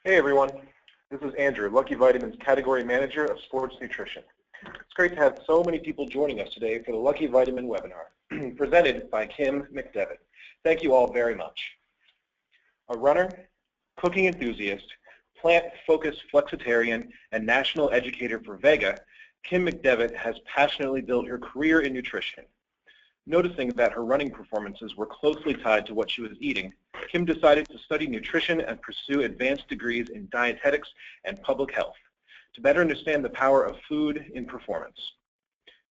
Hey everyone, this is Andrew, LuckyVitamin's Category Manager of Sports Nutrition. It's great to have so many people joining us today for the LuckyVitamin webinar, presented by Kim McDevitt. Thank you all very much. A runner, cooking enthusiast, plant-focused flexitarian, and national educator for Vega, Kim McDevitt has passionately built her career in nutrition. Noticing that her running performances were closely tied to what she was eating, Kim decided to study nutrition and pursue advanced degrees in dietetics and public health to better understand the power of food in performance.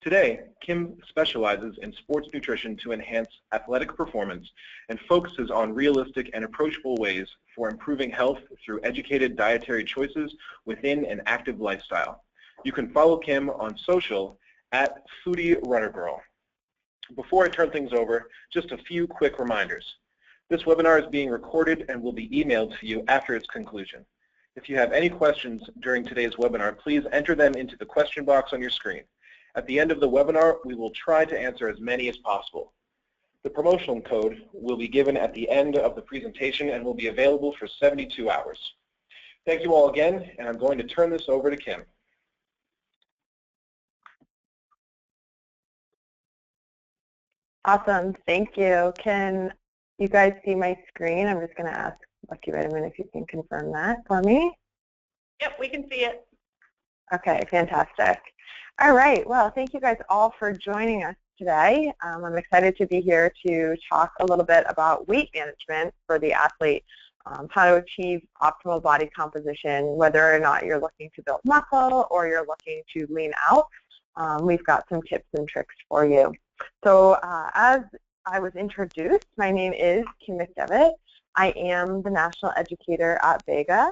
Today, Kim specializes in sports nutrition to enhance athletic performance and focuses on realistic and approachable ways for improving health through educated dietary choices within an active lifestyle. You can follow Kim on social at FoodieRunnerGirl. Before I turn things over, just a few quick reminders. This webinar is being recorded and will be emailed to you after its conclusion. If you have any questions during today's webinar, please enter them into the question box on your screen. At the end of the webinar, we will try to answer as many as possible. The promotional code will be given at the end of the presentation and will be available for 72 hours. Thank you all again, and I'm going to turn this over to Kim. Awesome, thank you. Can you guys see my screen? I'm just going to ask LuckyVitamin if you can confirm that for me. Yep, we can see it. Okay, fantastic. All right, well, thank you guys all for joining us today. I'm excited to be here to talk a little bit about weight management for the athlete, how to achieve optimal body composition, whether or not you're looking to build muscle or you're looking to lean out. We've got some tips and tricks for you. So as I was introduced, my name is Kim McDevitt. I am the national educator at Vega.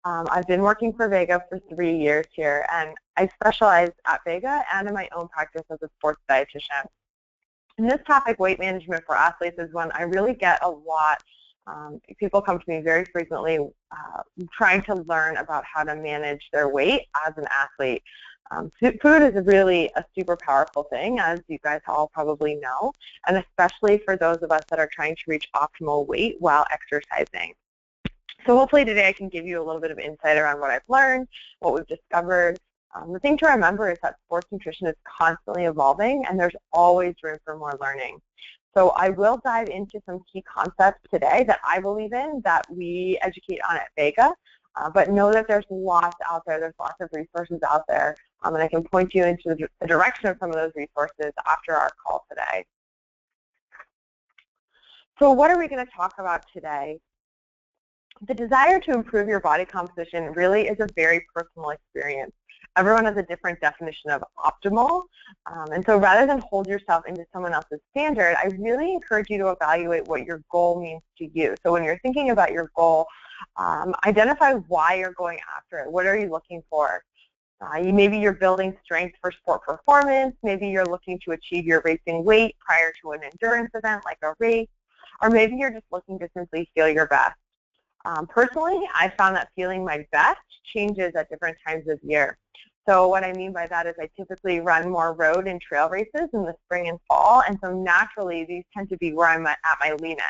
I've been working for Vega for 3 years here, and I specialize at Vega and in my own practice as a sports dietitian. And this topic, weight management for athletes, is one I really get a lot. People come to me very frequently trying to learn about how to manage their weight as an athlete. Food is really a super powerful thing, as you guys all probably know, and especially for those of us that are trying to reach optimal weight while exercising. So hopefully today I can give you a little bit of insight around what I've learned, what we've discovered. The thing to remember is that sports nutrition is constantly evolving, and there's always room for more learning. So I will dive into some key concepts today that I believe in, that we educate on at Vega, but know that there's lots out there, there's lots of resources out there, and I can point you into the direction of some of those resources after our call today. So what are we going to talk about today? The desire to improve your body composition really is a very personal experience. Everyone has a different definition of optimal, and so rather than hold yourself into someone else's standard, I really encourage you to evaluate what your goal means to you. So when you're thinking about your goal, identify why you're going after it. What are you looking for? Maybe you're building strength for sport performance. Maybe you're looking to achieve your racing weight prior to an endurance event like a race, or maybe you're just looking to simply feel your best. Personally, I found that feeling my best changes at different times of year. So what I mean by that is I typically run more road and trail races in the spring and fall, and so naturally these tend to be where I'm at my leanest.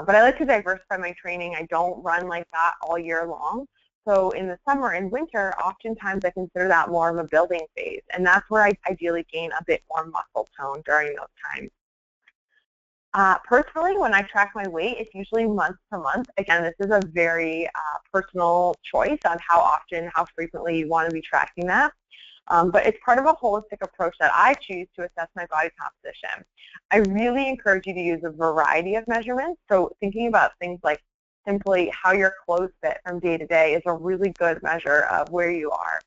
But I like to diversify my training. I don't run like that all year long. So in the summer and winter, oftentimes I consider that more of a building phase, and that's where I ideally gain a bit more muscle tone during those times. Personally, when I track my weight, it's usually month to month. Again, this is a very personal choice on how often, how frequently you want to be tracking that. But it's part of a holistic approach that I choose to assess my body composition. I really encourage you to use a variety of measurements. So thinking about things like simply how your clothes fit from day to day is a really good measure of where you are,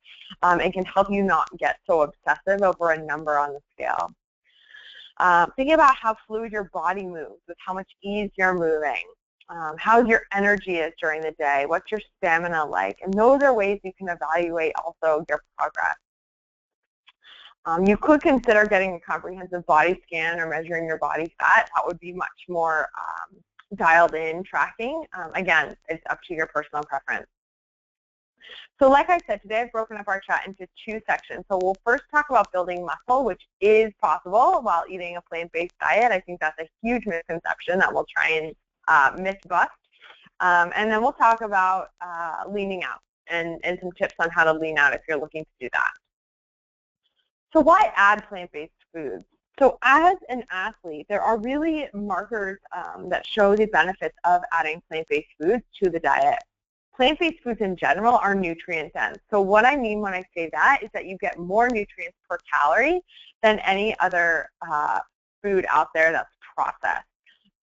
and can help you not get so obsessive over a number on the scale. Thinking about how fluid your body moves, with how much ease you're moving, how your energy is during the day, what's your stamina like, and those are ways you can evaluate also your progress. You could consider getting a comprehensive body scan or measuring your body fat. That would be much more dialed in tracking. Again, it's up to your personal preference. So like I said, today I've broken up our chat into 2 sections. So we'll first talk about building muscle, which is possible while eating a plant-based diet. I think that's a huge misconception that we'll try and myth bust. And then we'll talk about leaning out and some tips on how to lean out if you're looking to do that. So why add plant-based foods? So as an athlete, there are really markers that show the benefits of adding plant-based foods to the diet. Plant-based foods in general are nutrient dense. So what I mean when I say that is that you get more nutrients per calorie than any other food out there that's processed.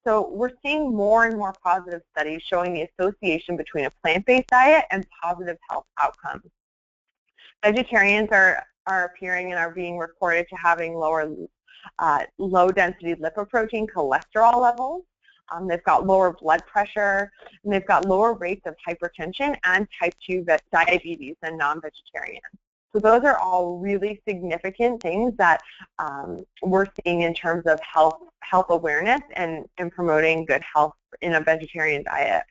So we're seeing more and more positive studies showing the association between a plant-based diet and positive health outcomes. Vegetarians are appearing and are being reported to having lower low-density lipoprotein cholesterol levels. They've got lower blood pressure, and they've got lower rates of hypertension and type 2 diabetes than non-vegetarians. So those are all really significant things that we're seeing in terms of health awareness and promoting good health in a vegetarian diet.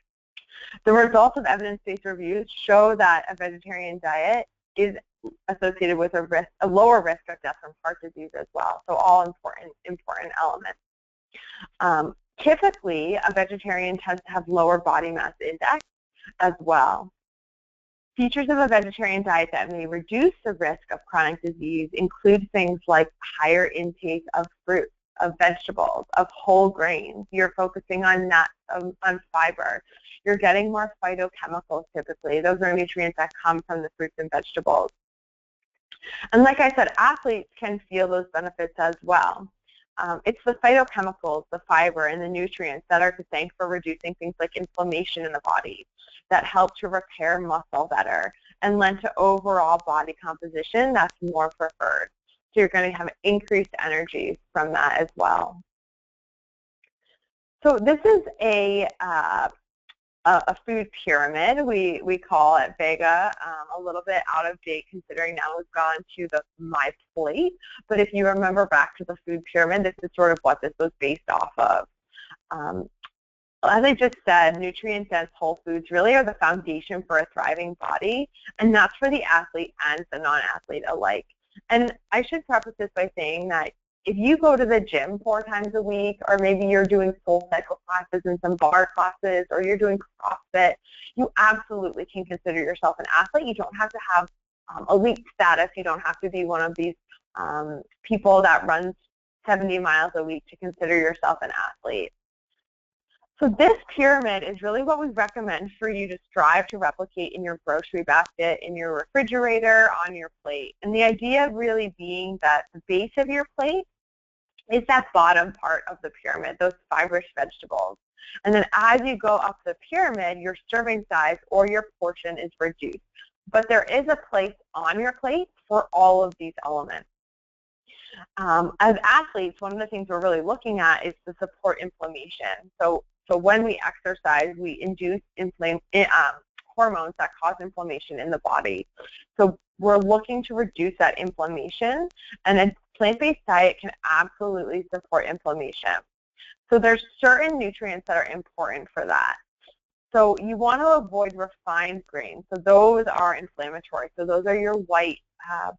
The results of evidence-based reviews show that a vegetarian diet is associated with a lower risk of death from heart disease as well. So all important elements. Typically, a vegetarian tends to have lower body mass index as well. Features of a vegetarian diet that may reduce the risk of chronic disease include things like higher intake of fruit, of vegetables, of whole grains. You're focusing on nuts, on fiber. You're getting more phytochemicals typically. Those are nutrients that come from the fruits and vegetables. And like I said, athletes can feel those benefits as well. It's the phytochemicals, the fiber, and the nutrients that are to thank for reducing things like inflammation in the body that help to repair muscle better and lend to overall body composition that's more preferred. So you're going to have increased energy from that as well. So this is a food pyramid. We call it Vega, a little bit out of date considering now we've gone to the My Plate. But if you remember back to the food pyramid, this is sort of what this was based off of. As I just said, nutrient-dense whole foods really are the foundation for a thriving body, and that's for the athlete and the non-athlete alike. And I should preface this by saying that if you go to the gym 4 times a week, or maybe you're doing SoulCycle classes and some bar classes, or you're doing CrossFit, you absolutely can consider yourself an athlete. You don't have to have elite status. You don't have to be one of these people that runs 70 miles a week to consider yourself an athlete. So this pyramid is really what we recommend for you to strive to replicate in your grocery basket, in your refrigerator, on your plate. And the idea really being that the base of your plate is that bottom part of the pyramid, those fibrous vegetables. And then as you go up the pyramid, your serving size or your portion is reduced. But there is a place on your plate for all of these elements. As athletes, one of the things we're really looking at is to support inflammation. So when we exercise, we induce hormones that cause inflammation in the body. So we're looking to reduce that inflammation, and a plant-based diet can absolutely support inflammation. So there's certain nutrients that are important for that. So you want to avoid refined grains. So those are inflammatory. So those are your white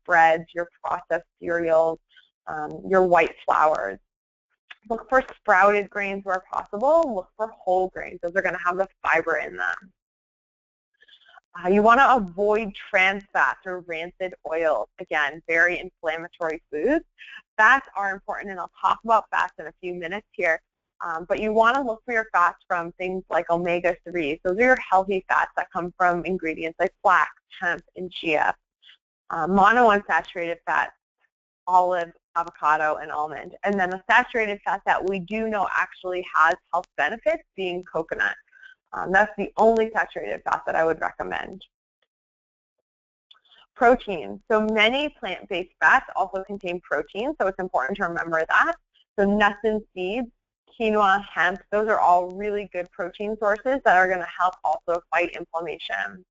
breads, your processed cereals, your white flours. Look for sprouted grains where possible. Look for whole grains. Those are going to have the fiber in them. You want to avoid trans fats or rancid oils. Again, very inflammatory foods. Fats are important, and I'll talk about fats in a few minutes here. But you want to look for your fats from things like omega-3s. Those are your healthy fats that come from ingredients like flax, hemp, and chia. Monounsaturated fats, olive, avocado, and almond. And then a saturated fat that we do know actually has health benefits being coconut. That's the only saturated fat that I would recommend. Protein. So many plant-based fats also contain protein, so it's important to remember that. So nuts and seeds, quinoa, hemp, those are all really good protein sources that are going to help also fight inflammation.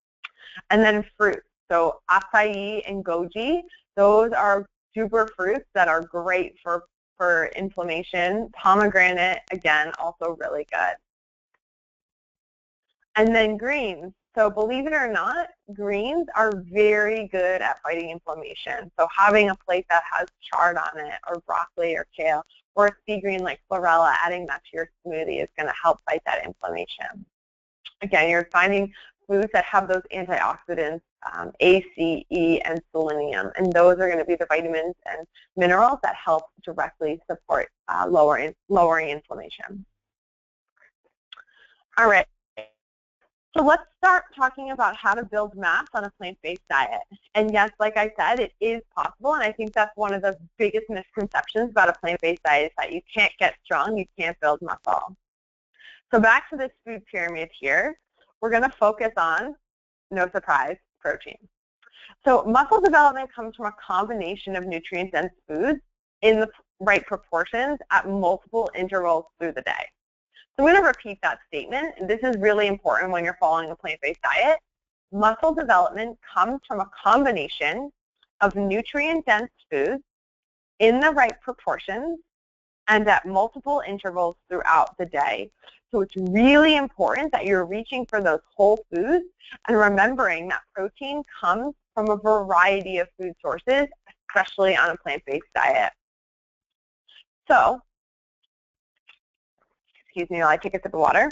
And then fruit. So acai and goji, those are super fruits that are great for inflammation. Pomegranate, again, also really good. And then greens. So believe it or not, greens are very good at fighting inflammation. So having a plate that has chard on it, or broccoli or kale, or a sea green like chlorella, adding that to your smoothie is going to help fight that inflammation. Again, you're finding foods that have those antioxidants, A, C, E, and selenium, and those are going to be the vitamins and minerals that help directly support lowering inflammation. All right, so let's start talking about how to build mass on a plant-based diet. And yes, like I said, it is possible, and I think that's one of the biggest misconceptions about a plant-based diet is that you can't get strong, you can't build muscle. So back to this food pyramid here, we're going to focus on, no surprise, protein. So muscle development comes from a combination of nutrient-dense foods in the right proportions at multiple intervals through the day. So I'm going to repeat that statement. This is really important when you're following a plant-based diet. Muscle development comes from a combination of nutrient-dense foods in the right proportions and at multiple intervals throughout the day. So it's really important that you're reaching for those whole foods and remembering that protein comes from a variety of food sources, especially on a plant-based diet. So, excuse me while I take a sip of water.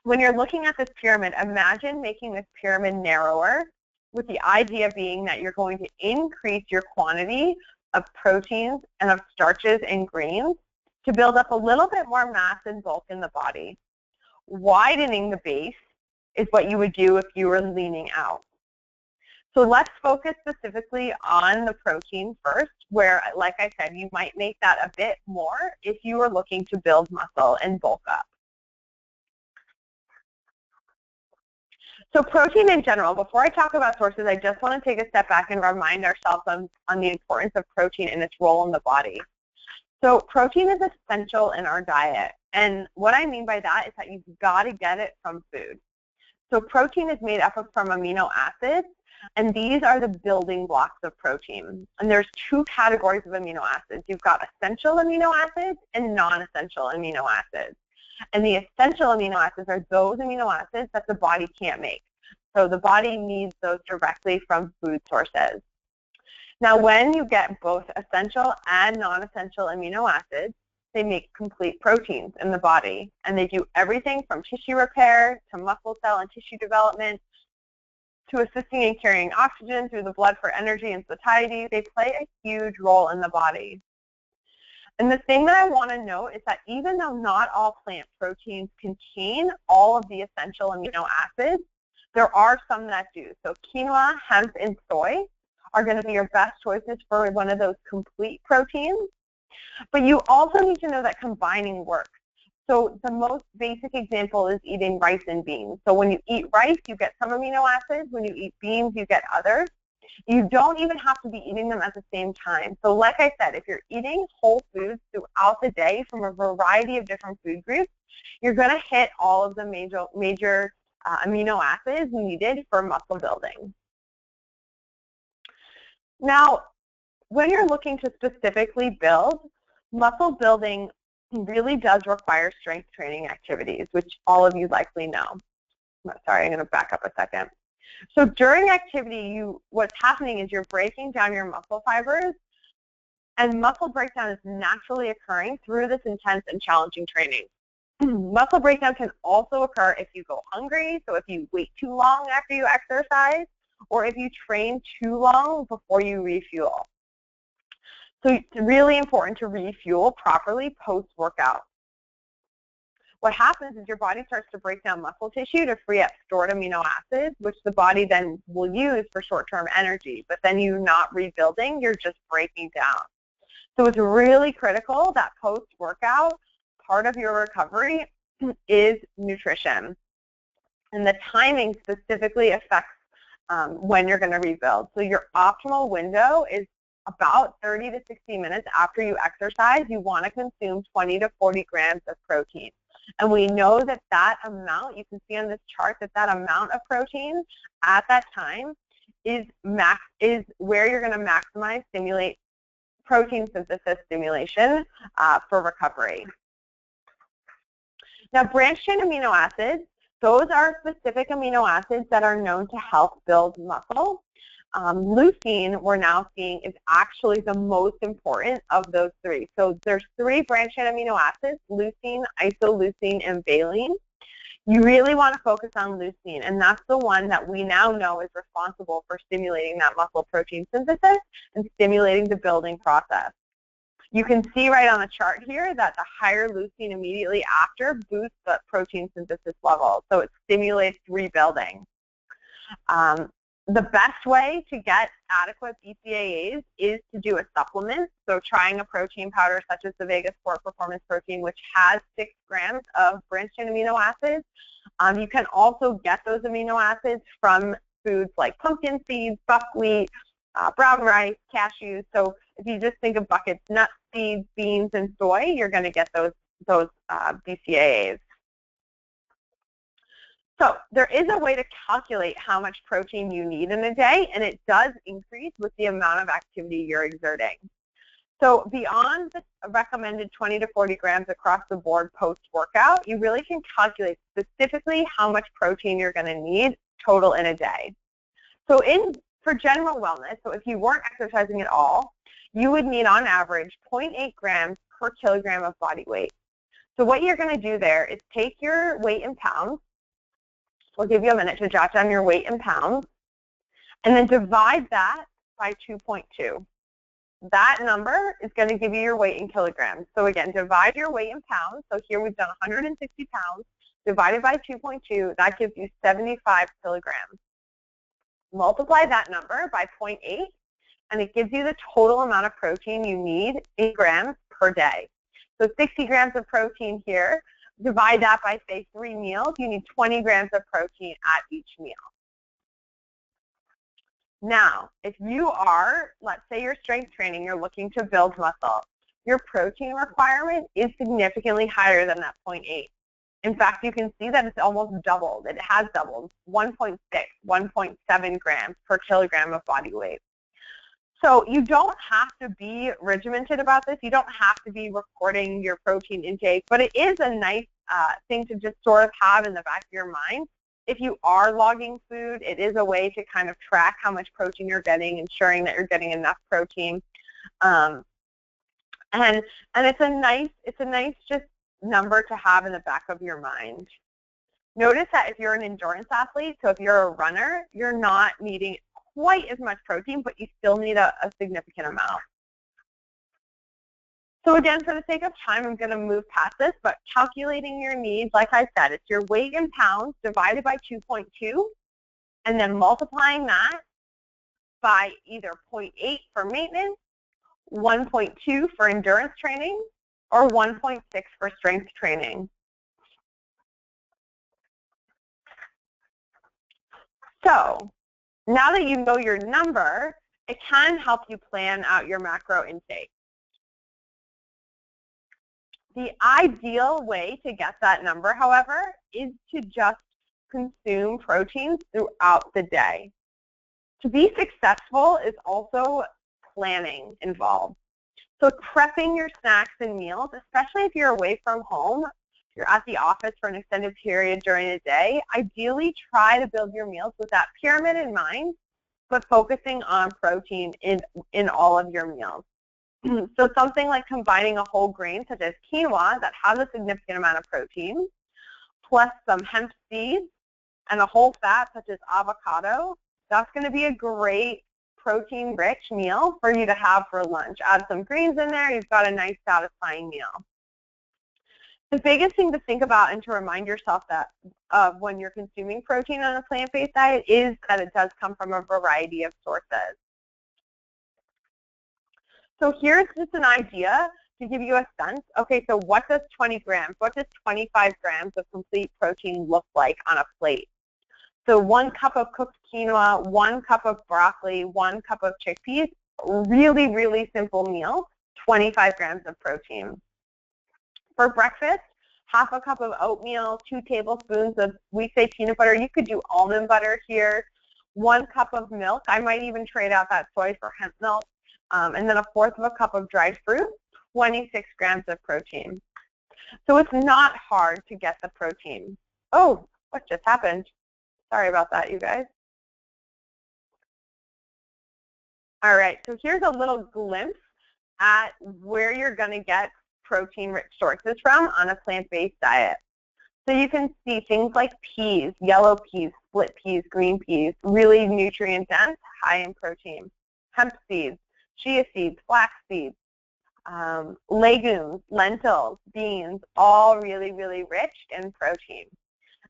When you're looking at this pyramid, imagine making this pyramid narrower, with the idea being that you're going to increase your quantity of proteins and of starches and grains to build up a little bit more mass and bulk in the body. Widening the base is what you would do if you were leaning out. So let's focus specifically on the protein first, where, like I said, you might make that a bit more if you were looking to build muscle and bulk up. So protein in general, before I talk about sources, I just want to take a step back and remind ourselves on the importance of protein and its role in the body. So protein is essential in our diet, and what I mean by that is that you've got to get it from food. So protein is made up from amino acids, and these are the building blocks of protein. And there's two categories of amino acids. You've got essential amino acids and non-essential amino acids. And the essential amino acids are those amino acids that the body can't make. So the body needs those directly from food sources. Now, when you get both essential and non-essential amino acids, they make complete proteins in the body. And they do everything from tissue repair to muscle cell and tissue development to assisting in carrying oxygen through the blood for energy and satiety. They play a huge role in the body. And the thing that I want to note is that even though not all plant proteins contain all of the essential amino acids, there are some that do. So quinoa, hemp, and soy are going to be your best choices for one of those complete proteins. But you also need to know that combining works. So the most basic example is eating rice and beans. So when you eat rice, you get some amino acids. When you eat beans, you get others. You don't even have to be eating them at the same time. So like I said, if you're eating whole foods throughout the day from a variety of different food groups, you're going to hit all of the major amino acids needed for muscle building. Now, when you're looking to specifically build, muscle building really does require strength training activities, which all of you likely know. Sorry, I'm going to back up a second. So during activity, what's happening is you're breaking down your muscle fibers, and muscle breakdown is naturally occurring through this intense and challenging training. Muscle breakdown can also occur if you go hungry, so if you wait too long after you exercise, or if you train too long before you refuel. So it's really important to refuel properly post-workout. What happens is your body starts to break down muscle tissue to free up stored amino acids, which the body then will use for short-term energy. But then you're not rebuilding, you're just breaking down. So it's really critical that post-workout, part of your recovery is nutrition. And the timing specifically affects when you're going to rebuild. So your optimal window is about 30 to 60 minutes after you exercise. You want to consume 20 to 40 grams of protein. And we know that that amount, you can see on this chart that that amount of protein at that time is where you're going to maximize protein synthesis stimulation for recovery. Now, branched-chain amino acids, those are specific amino acids that are known to help build muscle. Leucine, we're now seeing, is actually the most important of those three. So there's three branched-chain amino acids: leucine, isoleucine, and valine. You really want to focus on leucine, and that's the one that we now know is responsible for stimulating that muscle protein synthesis and stimulating the building process. You can see right on the chart here that the higher leucine immediately after boosts the protein synthesis level, so it stimulates rebuilding. The best way to get adequate BCAAs is to do a supplement, so trying a protein powder such as the Vega Sport Performance Protein, which has 6 grams of branched-chain amino acids. You can also get those amino acids from foods like pumpkin seeds, buckwheat, brown rice, cashews. So if you just think of buckets, nuts, seeds, beans, and soy, you're going to get those BCAAs. So there is a way to calculate how much protein you need in a day, and it does increase with the amount of activity you're exerting. So beyond the recommended 20 to 40 grams across the board post-workout, you really can calculate specifically how much protein you're going to need total in a day. So for general wellness, so if you weren't exercising at all, you would need on average 0.8 grams per kilogram of body weight. So what you're going to do there is take your weight in pounds. We'll give you a minute to jot down your weight in pounds, and then divide that by 2.2. That number is going to give you your weight in kilograms. So again, divide your weight in pounds. So here we've done 160 pounds divided by 2.2. That gives you 75 kilograms. Multiply that number by 0.8, and it gives you the total amount of protein you need in grams per day. So 60 grams of protein here. Divide that by, say, 3 meals. You need 20 grams of protein at each meal. Now, if you are, let's say you're strength training, you're looking to build muscle, your protein requirement is significantly higher than that 0.8. In fact, you can see that it's almost doubled. It has doubled, 1.6, 1.7 grams per kilogram of body weight. So you don't have to be regimented about this. You don't have to be recording your protein intake, but it is a nice thing to just sort of have in the back of your mind. If you are logging food, it is a way to kind of track how much protein you're getting, ensuring that you're getting enough protein. And it's a nice just number to have in the back of your mind. Notice that if you're an endurance athlete, so if you're a runner, you're not needing quite as much protein, but you still need a significant amount. So again, for the sake of time, I'm going to move past this, but calculating your needs, like I said, it's your weight in pounds divided by 2.2, and then multiplying that by either 0.8 for maintenance, 1.2 for endurance training, or 1.6 for strength training. So now that you know your number, it can help you plan out your macro intake. The ideal way to get that number, however, is to just consume proteins throughout the day. To be successful is also planning involved. So prepping your snacks and meals, especially if you're away from home, you're at the office for an extended period during the day, ideally try to build your meals with that pyramid in mind, but focusing on protein in all of your meals. So something like combining a whole grain such as quinoa that has a significant amount of protein, plus some hemp seeds and a whole fat such as avocado, that's going to be a great protein-rich meal for you to have for lunch. Add some greens in there, you've got a nice satisfying meal. The biggest thing to think about and to remind yourself of when you're consuming protein on a plant-based diet is that it does come from a variety of sources. So here's just an idea to give you a sense. Okay, so what does 20 grams, what does 25 grams of complete protein look like on a plate? So 1 cup of cooked quinoa, 1 cup of broccoli, 1 cup of chickpeas, really, really simple meal, 25 grams of protein. For breakfast, half a cup of oatmeal, 2 tablespoons of, we say peanut butter, you could do almond butter here, 1 cup of milk, I might even trade out that soy for hemp milk, and then 1/4 of a cup of dried fruit, 26 grams of protein. So it's not hard to get the protein. Oh, what just happened? Sorry about that, you guys. All right, so here's a little glimpse at where you're going to get protein-rich sources from on a plant-based diet. So you can see things like peas, yellow peas, split peas, green peas, really nutrient dense, high in protein. Hemp seeds, chia seeds, flax seeds, legumes, lentils, beans, all really, really rich in protein.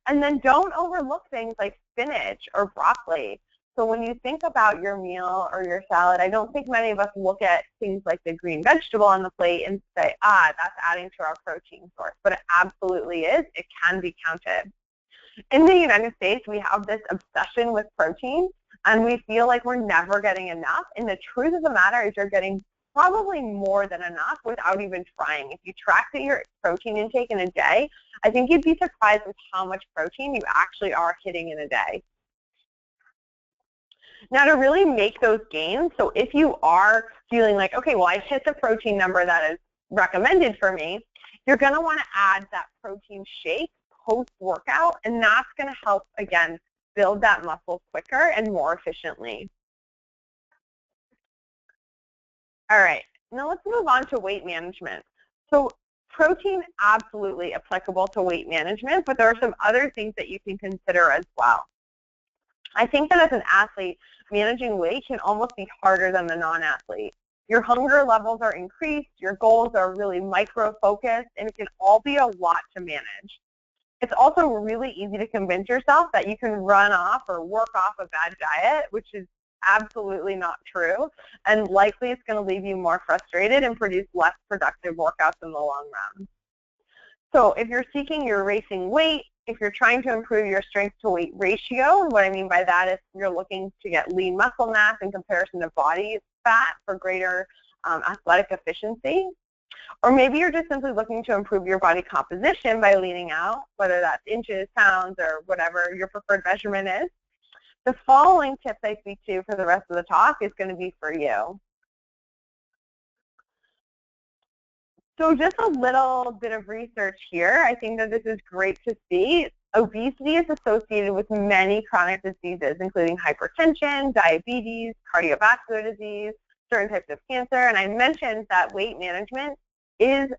And then don't overlook things like spinach or broccoli. So when you think about your meal or your salad, I don't think many of us look at things like the green vegetable on the plate and say, that's adding to our protein source. But it absolutely is. It can be counted. In the United States, we have this obsession with protein, and we feel like we're never getting enough. And the truth of the matter is you're getting probably more than enough without even trying. If you tracked your protein intake in a day, I think you'd be surprised with how much protein you actually are hitting in a day. Now, to really make those gains, so if you are feeling like, okay, well, I've hit the protein number that is recommended for me, you're going to want to add that protein shake post-workout, and that's going to help, again, build that muscle quicker and more efficiently. All right, now let's move on to weight management. So protein, absolutely applicable to weight management, but there are some other things that you can consider as well. I think that as an athlete, managing weight can almost be harder than the non-athlete. Your hunger levels are increased, your goals are really micro-focused, and it can all be a lot to manage. It's also really easy to convince yourself that you can run off or work off a bad diet, which is absolutely not true, and likely it's going to leave you more frustrated and produce less productive workouts in the long run. So if you're seeking your racing weight, if you're trying to improve your strength to weight ratio, what I mean by that is you're looking to get lean muscle mass in comparison to body fat for greater athletic efficiency, or maybe you're just simply looking to improve your body composition by leaning out, whether that's inches, pounds, or whatever your preferred measurement is, the following tips I speak to for the rest of the talk is going to be for you. So just a little bit of research here. I think that this is great to see. Obesity is associated with many chronic diseases, including hypertension, diabetes, cardiovascular disease, certain types of cancer, and I mentioned that weight management is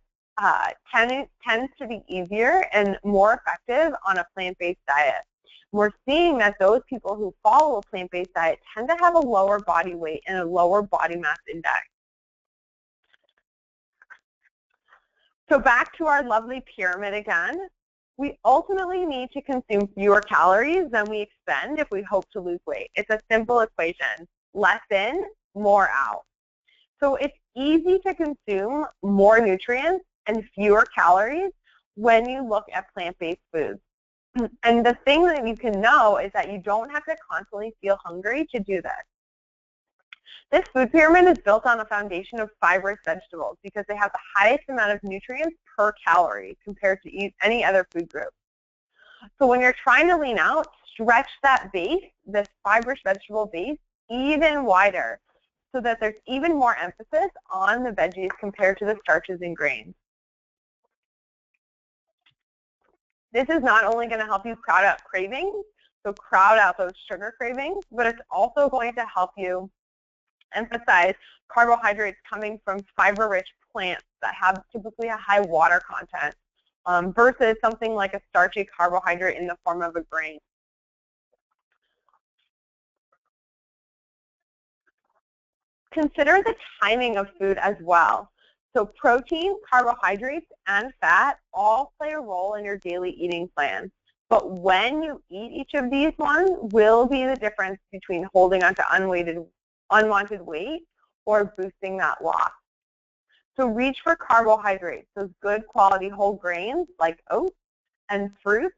tends to be easier and more effective on a plant-based diet. We're seeing that those people who follow a plant-based diet tend to have a lower body weight and a lower body mass index. So back to our lovely pyramid again. We ultimately need to consume fewer calories than we expend if we hope to lose weight. It's a simple equation. Less in, more out. So it's easy to consume more nutrients and fewer calories when you look at plant-based foods. And the thing that you can know is that you don't have to constantly feel hungry to do this. This food pyramid is built on a foundation of fibrous vegetables because they have the highest amount of nutrients per calorie compared to any other food group. So when you're trying to lean out, stretch that base, this fibrous vegetable base, even wider so that there's even more emphasis on the veggies compared to the starches and grains. This is not only going to help you crowd out cravings, so crowd out those sugar cravings, but it's also going to help you emphasize carbohydrates coming from fiber-rich plants that have typically a high water content versus something like a starchy carbohydrate in the form of a grain. Consider the timing of food as well. So protein, carbohydrates, and fat all play a role in your daily eating plan. But when you eat each of these ones will be the difference between holding onto unwanted weight or boosting that loss. So reach for carbohydrates, those good quality whole grains like oats and fruits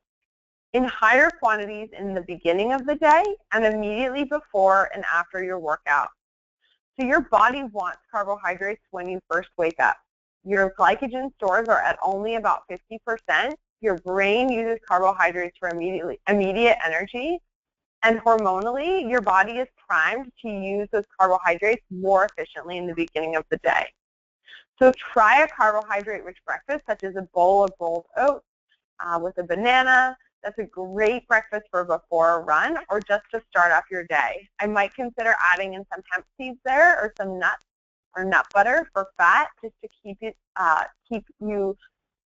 in higher quantities in the beginning of the day and immediately before and after your workout. So your body wants carbohydrates when you first wake up. Your glycogen stores are at only about 50%. Your brain uses carbohydrates for immediate energy. And hormonally, your body is primed to use those carbohydrates more efficiently in the beginning of the day. So try a carbohydrate-rich breakfast, such as a bowl of rolled oats with a banana. That's a great breakfast for before a run or just to start off your day. I might consider adding in some hemp seeds there or some nuts or nut butter for fat just to keep you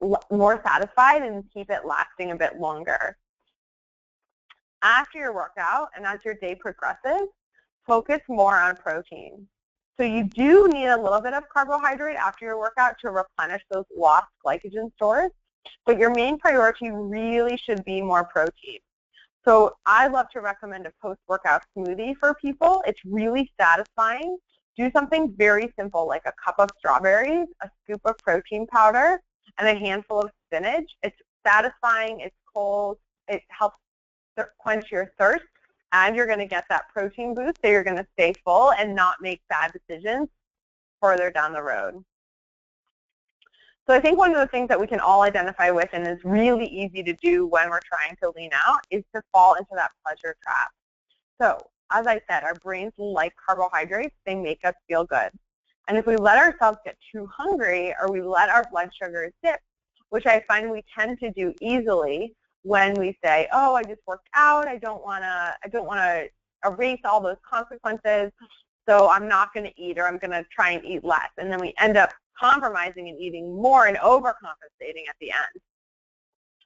more satisfied and keep it lasting a bit longer. After your workout and as your day progresses, focus more on protein. So you do need a little bit of carbohydrate after your workout to replenish those lost glycogen stores, but your main priority really should be more protein. So I love to recommend a post-workout smoothie for people. It's really satisfying. Do something very simple like a cup of strawberries, a scoop of protein powder, and a handful of spinach. It's satisfying, it's cold, it helps quench your thirst, and you're going to get that protein boost, so you're going to stay full and not make bad decisions further down the road. So I think one of the things that we can all identify with and is really easy to do when we're trying to lean out is to fall into that pleasure trap. So as I said, our brains like carbohydrates. They make us feel good. And if we let ourselves get too hungry or we let our blood sugars dip, which I find we tend to do easily when we say, oh, I just worked out, I don't want to erase all those consequences, so I'm not going to eat, or I'm going to try and eat less. And then we end up compromising and eating more and overcompensating at the end.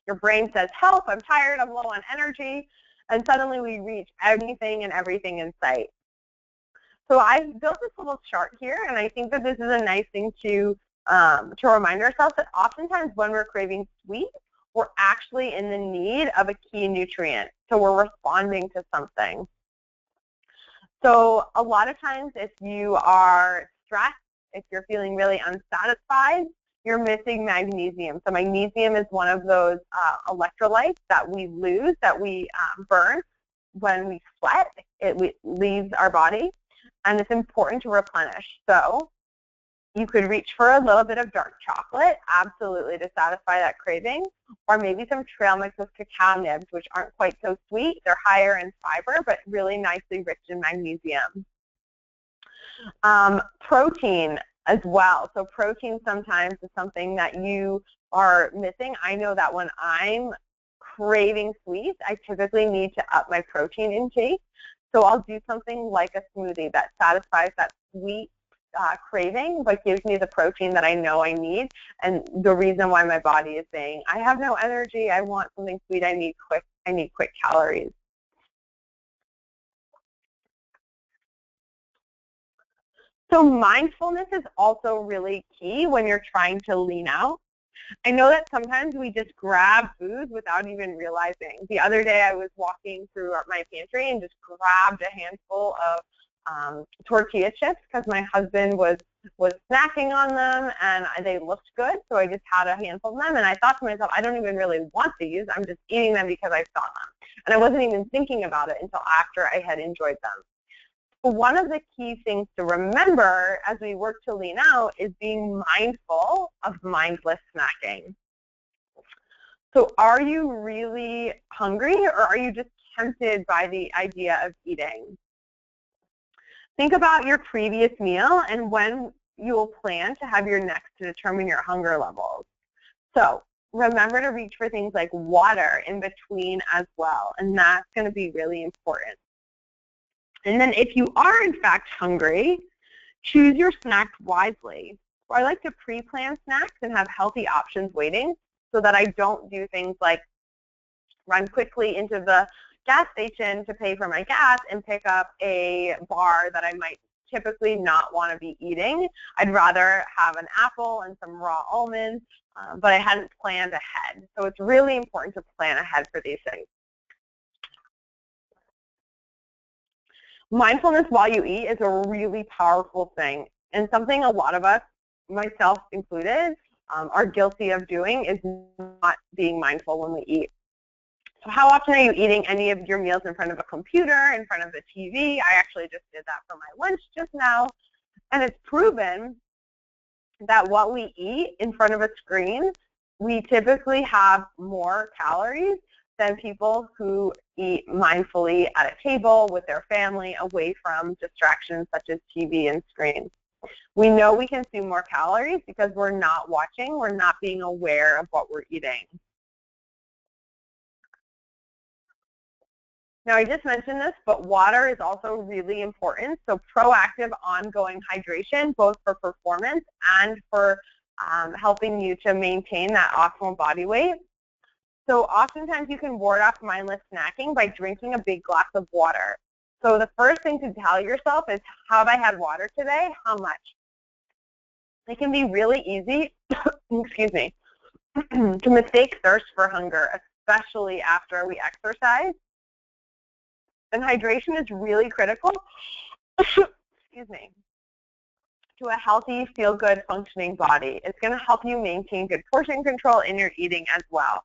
Your brain says, help, I'm tired, I'm low on energy, and suddenly we reach anything and everything in sight. So I've built this little chart here, and I think that this is a nice thing to remind ourselves that oftentimes when we're craving sweet, we're actually in the need of a key nutrient. So we're responding to something. So a lot of times if you are stressed, if you're feeling really unsatisfied, you're missing magnesium. So magnesium is one of those electrolytes that we lose, that we burn when we sweat. It leaves our body, and it's important to replenish. So you could reach for a little bit of dark chocolate, absolutely, to satisfy that craving, or maybe some trail mix with cacao nibs, which aren't quite so sweet. They're higher in fiber, but really nicely rich in magnesium. Protein as well. So protein sometimes is something that you are missing. I know that when I'm craving sweets, I typically need to up my protein intake. So I'll do something like a smoothie that satisfies that sweet craving, but gives me the protein that I know I need, and the reason why my body is saying, I have no energy, I want something sweet, I need quick calories. So mindfulness is also really key when you're trying to lean out. I know that sometimes we just grab food without even realizing. The other day I was walking through my pantry and just grabbed a handful of tortilla chips because my husband was snacking on them and they looked good, so I just had a handful of them, and I thought to myself, I don't even really want these, I'm just eating them because I saw them. And I wasn't even thinking about it until after I had enjoyed them. So one of the key things to remember as we work to lean out is being mindful of mindless snacking. So are you really hungry, or are you just tempted by the idea of eating? Think about your previous meal and when you will plan to have your next to determine your hunger levels. So remember to reach for things like water in between as well, and that's going to be really important. And then if you are in fact hungry, choose your snacks wisely. So I like to pre-plan snacks and have healthy options waiting so that I don't do things like run quickly into the gas station to pay for my gas and pick up a bar that I might typically not want to be eating. I'd rather have an apple and some raw almonds, but I hadn't planned ahead. So it's really important to plan ahead for these things. Mindfulness while you eat is a really powerful thing, and something a lot of us, myself included, are guilty of doing is not being mindful when we eat. So how often are you eating any of your meals in front of a computer, in front of the TV? I actually just did that for my lunch just now, and it's proven that what we eat in front of a screen, we typically have more calories than people who eat mindfully at a table with their family away from distractions such as TV and screens. We know we consume more calories because we're not watching, we're not being aware of what we're eating. Now, I just mentioned this, but water is also really important. So proactive, ongoing hydration, both for performance and for helping you to maintain that optimal body weight. So oftentimes you can ward off mindless snacking by drinking a big glass of water. So the first thing to tell yourself is, have I had water today? How much? It can be really easy, excuse me, to mistake thirst for hunger, especially after we exercise. And hydration is really critical, excuse me, to a healthy, feel-good, functioning body. It's going to help you maintain good portion control in your eating as well.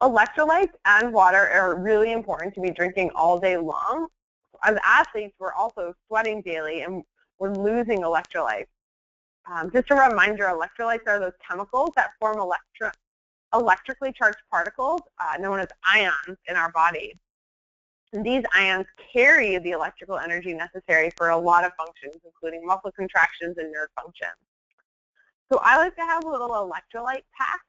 Electrolytes and water are really important to be drinking all day long. As athletes, we're also sweating daily and we're losing electrolytes. Just a reminder, electrolytes are those chemicals that form electrically charged particles known as ions in our body. And these ions carry the electrical energy necessary for a lot of functions, including muscle contractions and nerve function. So I like to have a little electrolyte pack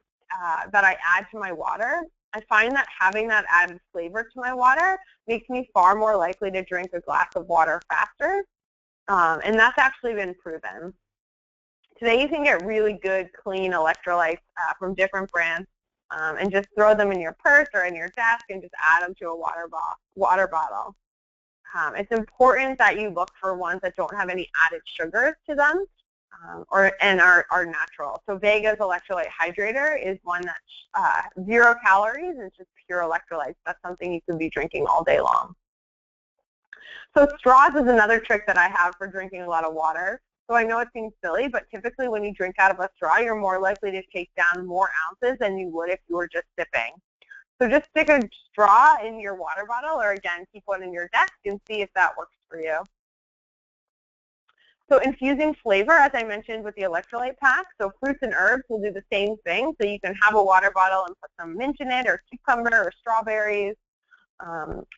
that I add to my water. I find that having that added flavor to my water makes me far more likely to drink a glass of water faster, and that's actually been proven. Today you can get really good, clean electrolytes from different brands and just throw them in your purse or in your desk and just add them to a water bottle. It's important that you look for ones that don't have any added sugars to them and are natural. So Vega's electrolyte hydrator is one that's 0 calories and it's just pure electrolytes. That's something you can be drinking all day long. So straws is another trick that I have for drinking a lot of water. So I know it seems silly, but typically when you drink out of a straw, you're more likely to take down more ounces than you would if you were just sipping. So just stick a straw in your water bottle, or again, keep one in your desk and see if that works for you. So infusing flavor, as I mentioned with the electrolyte pack, so fruits and herbs will do the same thing. So you can have a water bottle and put some mint in it, or cucumber, or strawberries.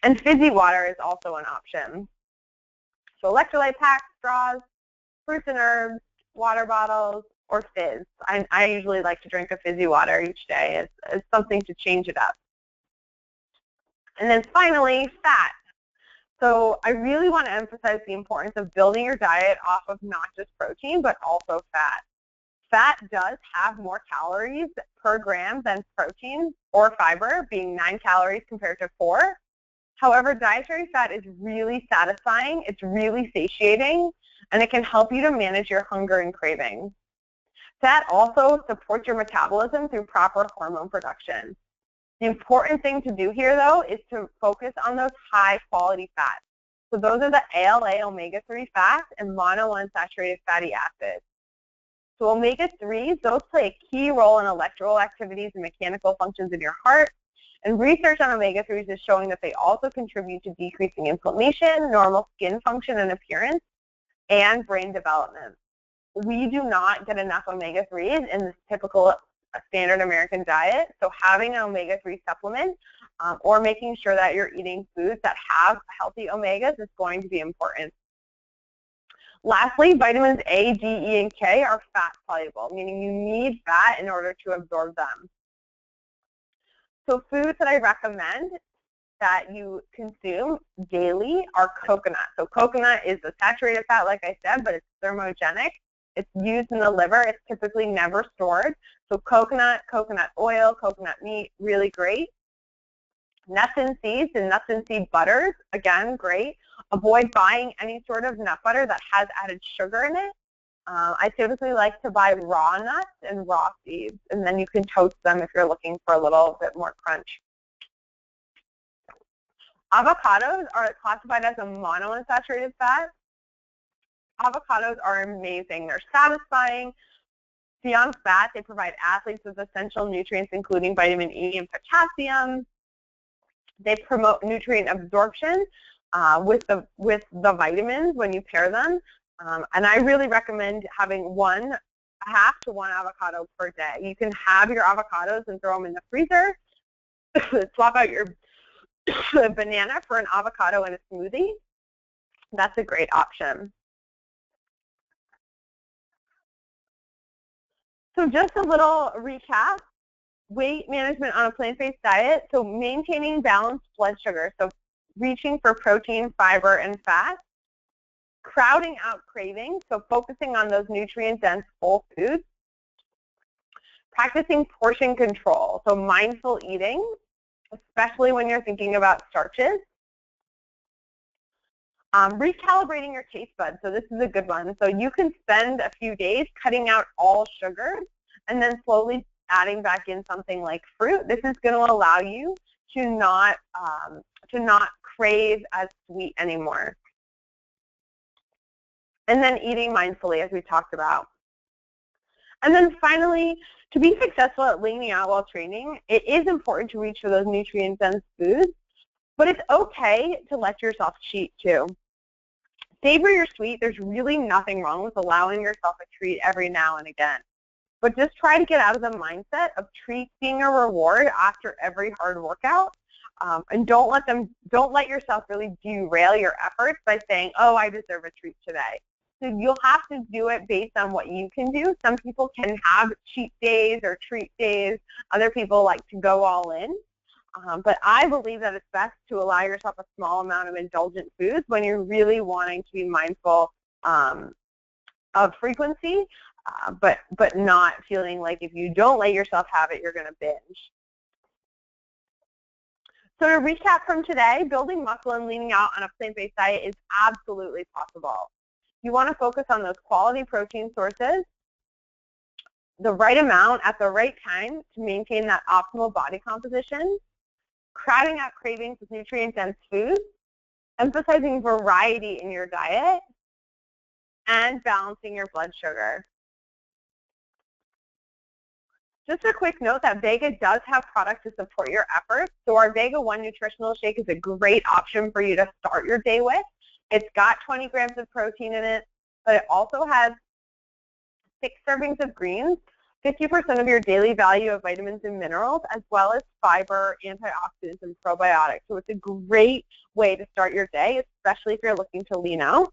And fizzy water is also an option. So electrolyte packs, straws, fruits and herbs, water bottles, or fizz. I usually like to drink a fizzy water each day. It's something to change it up. And then finally, fat. So I really want to emphasize the importance of building your diet off of not just protein, but also fat. Fat does have more calories per gram than protein or fiber, being 9 calories compared to 4. However, dietary fat is really satisfying, it's really satiating, and it can help you to manage your hunger and cravings. Fat also supports your metabolism through proper hormone production. The important thing to do here, though, is to focus on those high-quality fats. So those are the ALA omega-3 fats and monounsaturated fatty acids. So omega-3s, those play a key role in electrical activities and mechanical functions in your heart. And research on omega-3s is showing that they also contribute to decreasing inflammation, normal skin function and appearance, and brain development. We do not get enough omega-3s in this typical standard American diet, so having an omega-3 supplement or making sure that you're eating foods that have healthy omegas is going to be important. Lastly, vitamins A, D, E, and K are fat soluble, meaning you need fat in order to absorb them. So foods that I recommend that you consume daily are coconut. So coconut is a saturated fat, like I said, but it's thermogenic. It's used in the liver. It's typically never stored. So coconut, coconut oil, coconut meat, really great. Nuts and seeds and nuts and seed butters, again, great. Avoid buying any sort of nut butter that has added sugar in it. I typically like to buy raw nuts and raw seeds, and then you can toast them if you're looking for a little bit more crunch. Avocados are classified as a monounsaturated fat. Avocados are amazing. They're satisfying. Beyond fat, they provide athletes with essential nutrients, including vitamin E and potassium. They promote nutrient absorption with the vitamins when you pair them. And I really recommend having half to one avocado per day. You can have your avocados and throw them in the freezer. Swap out your banana for an avocado in a smoothie. That's a great option. So just a little recap. Weight management on a plant-based diet, so maintaining balanced blood sugar, so reaching for protein, fiber, and fat. crowding out cravings, so focusing on those nutrient-dense whole foods, practicing portion control, so mindful eating, especially when you're thinking about starches, recalibrating your taste buds, so this is a good one. So you can spend a few days cutting out all sugars and then slowly adding back in something like fruit. This is going to allow you to not crave as sweet anymore. And then eating mindfully, as we talked about. And then finally, to be successful at leaning out while training, it is important to reach for those nutrient-dense foods, but it's okay to let yourself cheat too. Savor your sweet. There's really nothing wrong with allowing yourself a treat every now and again. But just try to get out of the mindset of treats being a reward after every hard workout, and don't let yourself really derail your efforts by saying, "Oh, I deserve a treat today." So you'll have to do it based on what you can do. Some people can have cheat days or treat days. Other people like to go all in. But I believe that it's best to allow yourself a small amount of indulgent foods when you're really wanting to be mindful of frequency, but not feeling like if you don't let yourself have it, you're going to binge. So to recap from today, building muscle and leaning out on a plant-based diet is absolutely possible. You want to focus on those quality protein sources, the right amount at the right time to maintain that optimal body composition, crowding out cravings with nutrient-dense foods, emphasizing variety in your diet, and balancing your blood sugar. Just a quick note that Vega does have products to support your efforts. So our Vega 1 Nutritional Shake is a great option for you to start your day with. It's got 20 grams of protein in it, but it also has 6 servings of greens, 50% of your daily value of vitamins and minerals, as well as fiber, antioxidants, and probiotics. So it's a great way to start your day, especially if you're looking to lean out.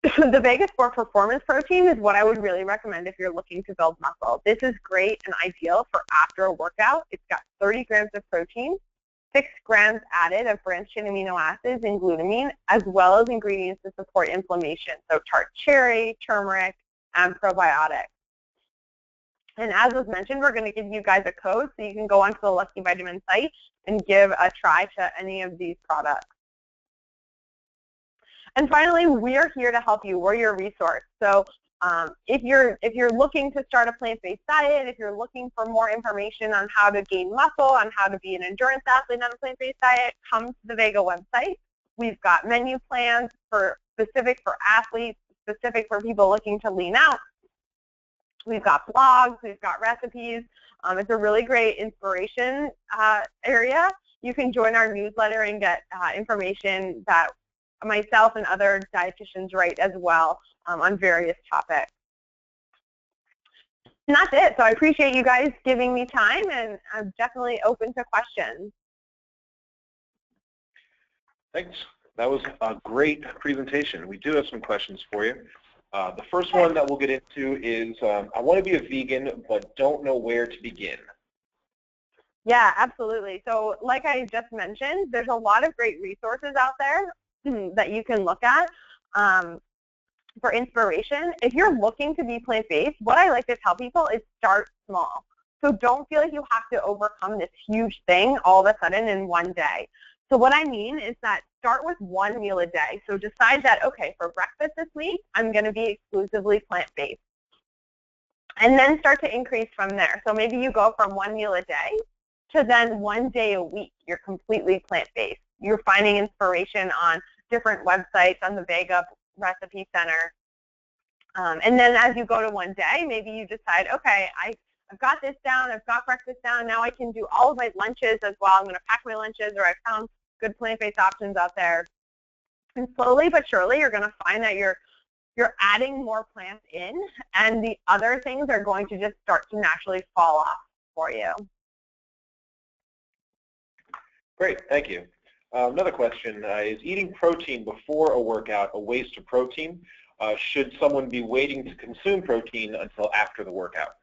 The Vega Sport Performance Protein is what I would really recommend if you're looking to build muscle. This is great and ideal for after a workout. It's got 30 grams of protein, 6 grams added of branched-chain amino acids and glutamine, as well as ingredients to support inflammation, so tart cherry, turmeric, and probiotics. And as was mentioned, we're going to give you guys a code so you can go onto the LuckyVitamin site and give a try to any of these products. And finally, we're here to help you. We're your resource. So if you're looking to start a plant-based diet, if you're looking for more information on how to gain muscle, on how to be an endurance athlete on a plant-based diet, come to the Vega website. We've got menu plans specific for athletes, specific for people looking to lean out. We've got blogs, we've got recipes. It's a really great inspiration area. You can join our newsletter and get information that myself and other dietitians write as well on various topics. And that's it. So I appreciate you guys giving me time, and I'm definitely open to questions. Thanks. That was a great presentation. We do have some questions for you. The first one that we'll get into is, I want to be a vegan, but don't know where to begin. Yeah, absolutely. So like I just mentioned, there's a lot of great resources out there that you can look at for inspiration. If you're looking to be plant-based, what I like to tell people is start small. So don't feel like you have to overcome this huge thing all of a sudden in one day. So what I mean is that start with one meal a day. So decide that, okay, for breakfast this week, I'm going to be exclusively plant-based. And then start to increase from there. So maybe you go from one meal a day to then one day a week, you're completely plant-based. You're finding inspiration on different websites, on the Vega Recipe Center. And then as you go to one day, maybe you decide, okay, I've got this down, I've got breakfast down, now I can do all of my lunches as well. I'm going to pack my lunches, or I found good plant-based options out there. And slowly but surely, you're going to find that you're adding more plants in, and the other things are going to just start to naturally fall off for you. Great, thank you. Another question, is eating protein before a workout a waste of protein? Should someone be waiting to consume protein until after the workout?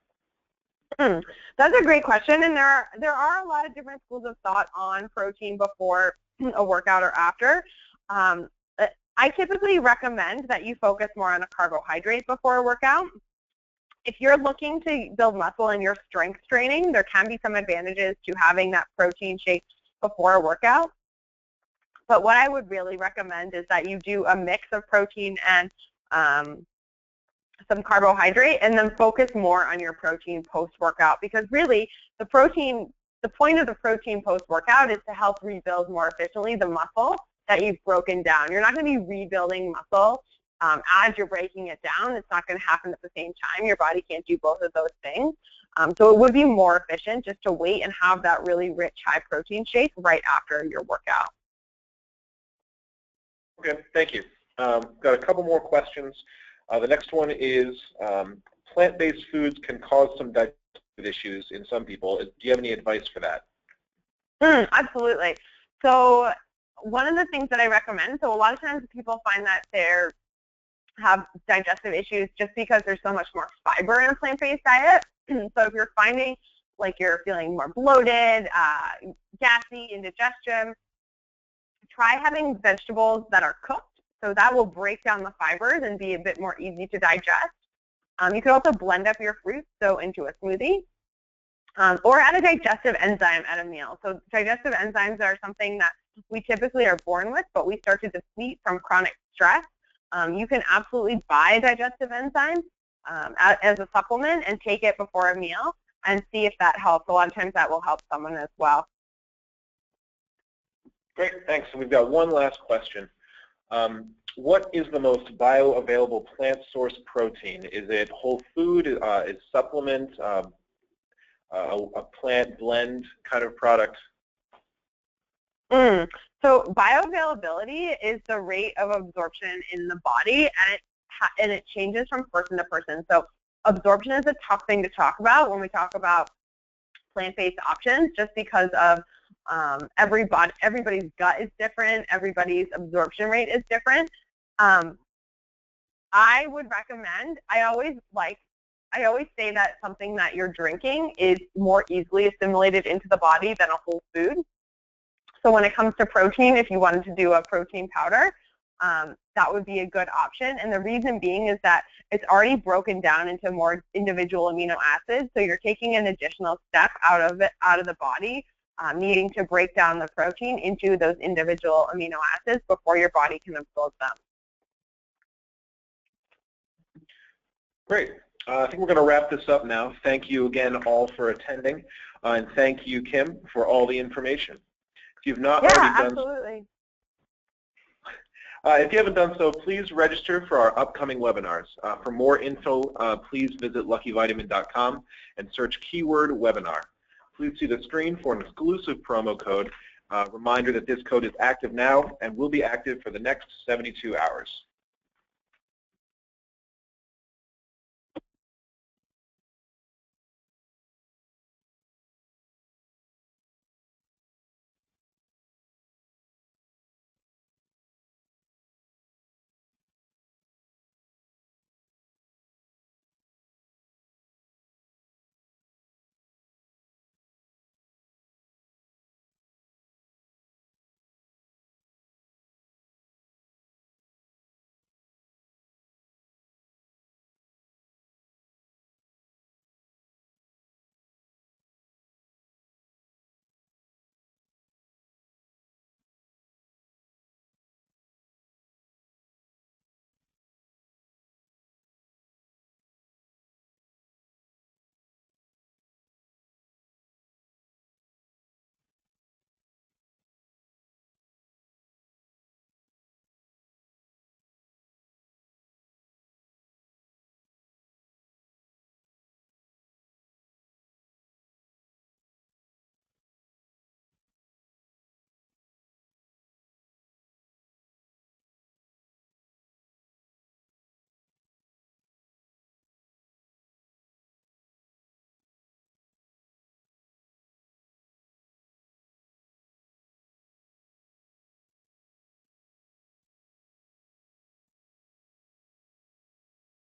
That's a great question, and there are a lot of different schools of thought on protein before a workout or after. I typically recommend that you focus more on a carbohydrate before a workout. If you're looking to build muscle and you're strength training, there can be some advantages to having that protein shake before a workout. But what I would really recommend is that you do a mix of protein and some carbohydrate, and then focus more on your protein post-workout, because really the point of the protein post-workout is to help rebuild more efficiently the muscle that you've broken down. You're not going to be rebuilding muscle as you're breaking it down. It's not going to happen at the same time. Your body can't do both of those things. So it would be more efficient just to wait and have that really rich high protein shake right after your workout. Okay, thank you. Got a couple more questions. The next one is plant-based foods can cause some digestive issues in some people. Do you have any advice for that? Absolutely. So one of the things that I recommend, so a lot of times people find that they have digestive issues just because there's so much more fiber in a plant-based diet. So if you're finding like you're feeling more bloated, gassy, indigestion, try having vegetables that are cooked. So that will break down the fibers and be a bit more easy to digest. You could also blend up your fruits into a smoothie, or add a digestive enzyme at a meal. So digestive enzymes are something that we typically are born with, but we start to deplete from chronic stress. You can absolutely buy digestive enzymes as a supplement and take it before a meal and see if that helps. A lot of times that will help someone as well. Great, thanks. And we've got one last question. What is the most bioavailable plant-sourced protein? Is it whole food, is supplement, a plant blend kind of product? So bioavailability is the rate of absorption in the body, and it changes from person to person. So absorption is a tough thing to talk about when we talk about plant-based options, just because of everybody's gut is different, everybody's absorption rate is different. I would recommend, I always say that something that you're drinking is more easily assimilated into the body than a whole food. So when it comes to protein, if you wanted to do a protein powder, that would be a good option. And the reason being is that it's already broken down into more individual amino acids. So you're taking an additional step out of the body, needing to break down the protein into those individual amino acids before your body can absorb them. Great. I think we're going to wrap this up now. Thank you again all for attending, and thank you, Kim, for all the information. If you've not already done, absolutely. If you haven't done so, please register for our upcoming webinars. For more info, please visit LuckyVitamin.com and search keyword webinar. Please see the screen for an exclusive promo code. Reminder that this code is active now and will be active for the next 72 hours.